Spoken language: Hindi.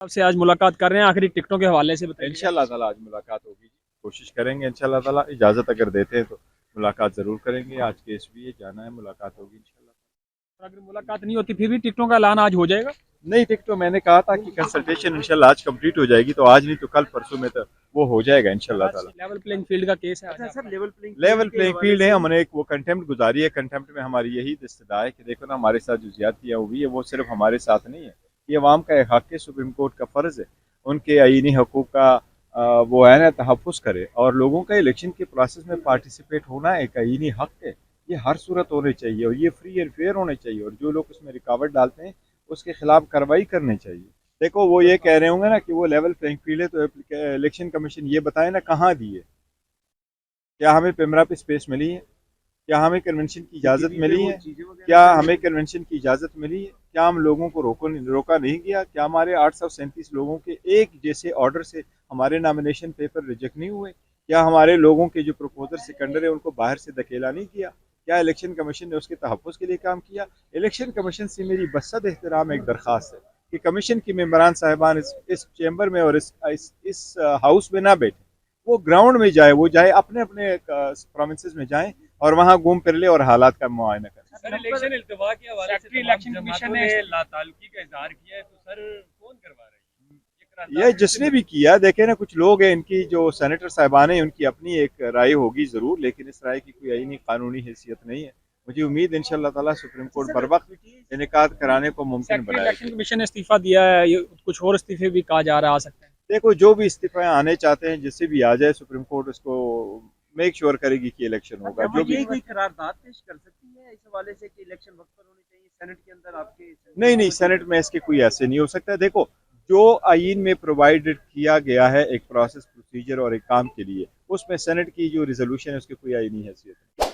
आपसे आज मुलाकात कर रहे हैं, आखिरी टिकटों के हवाले से बताइए। इंशाल्लाह ताला आज मुलाकात होगी, कोशिश करेंगे इंशाल्लाह ताला, इजाज़त अगर देते हैं तो मुलाकात ज़रूर करेंगे। आज केस भी है, जाना है, मुलाकात होगी इंशाल्लाह। अगर मुलाकात नहीं होती फिर भी टिकटों का ऐलान आज हो जाएगा। नहीं, टिक तो मैंने कहा था कि कंसल्टेशन इंशाल्लाह आज कंप्लीट हो जाएगी, तो आज नहीं तो कल परसों में तो वो हो जाएगा इंशाल्लाह ताला। लेवल प्लेइंग फील्ड का केस है। अच्छा सर, लेवल प्लेइंग फील्ड है, हमने एक वो कंटेम्प्ट गुजारी है। कंटेम्प्ट में हमारी यही इस्तदा है कि देखो ना, हमारे साथ जो ज्यादतियाँ हुई है वो सिर्फ हमारे साथ नहीं है, ये अवाम का एक हक है, सुप्रीम कोर्ट का फ़र्ज़ है उनके आईनी हकूक़ का वो है ना तहफ़्फ़ुज़ करे, और लोगों का इलेक्शन के प्रोसेस में पार्टिसिपेट होना एक आईनी हक है। ये हर सूरत होनी चाहिए और ये फ्री एंड फेयर होने चाहिए, और जो लोग उसमें रुकावट डालते हैं उसके खिलाफ कार्रवाई करनी चाहिए। देखो वो ये कह रहे होंगे ना कि वो लेवल प्लेइंग फील्ड है, तो इलेक्शन कमीशन ये बताए ना कहाँ दी है, क्या हमें पिमरा पे स्पेस मिली है, क्या हमें कन्वेंशन की इजाज़त मिली है, क्या हमें कन्वेंशन की इजाज़त मिली है, क्या हम लोगों को रोका नहीं गया, क्या हमारे 837 लोगों के एक जैसे ऑर्डर से हमारे नॉमिनेशन पेपर रिजेक्ट नहीं हुए, क्या हमारे लोगों के जो प्रपोजर सिकंडर है उनको बाहर से धकेला नहीं किया, क्या इलेक्शन कमीशन ने उसके तहफ़्फ़ुज़ के लिए काम किया। इलेक्शन कमीशन से मेरी बसद एहतराम एक दरख्वास्त है कि कमीशन की मेम्बरान साहिबान इस चैम्बर में और इस हाउस में ना बैठे, वो ग्राउंड में जाए, वो जाए अपने अपने प्रोविंसेस में जाएं और वहाँ घूम फिर ले और हालात का मुआयना करें। सर, इलेक्शन इल्तिवा के हवाले से इलेक्शन तमाम कमीशन जमातों ने ने लाताल्लुकी का इजहार किया है, तो सर कौन करवा रही है ये जिसने भी किया, देखे ना, कुछ लोग हैं, इनकी जो सेनेटर साहिबान हैं उनकी अपनी एक राय होगी ज़रूर, लेकिन इस राय की कोई आईनी कानूनी हैसियत नहीं है। मुझे उम्मीद इंशाल्लाह ताला सुप्रीम कोर्ट बर वक्त इनेकाद कराने को मुमकिन बनाएगा। इलेक्शन कमीशन ने इस्तीफा दिया है, ये कुछ और इस्तीफे भी कहा जा रहा आ सकते हैं। देखो जो भी इस्तीफा आने चाहते हैं, जिससे भी आ जाए, सुप्रीम कोर्ट उसको मेक श्योर करेगी कि इलेक्शन होगा। जो भी कोई करारदाद पेश कर सकती है इस हवाले से कि इलेक्शन वक्त पर होने चाहिए सेनेट के अंदर आपके? नहीं, सेनेट में इसके कोई ऐसे नहीं हो सकता। देखो जो आईन में प्रोवाइडेड किया गया है एक प्रोसेस प्रोसीजर और एक काम के लिए, उसमें सेनेट की जो रिजोल्यूशन है उसकी कोई आईनी हैसियत नहीं।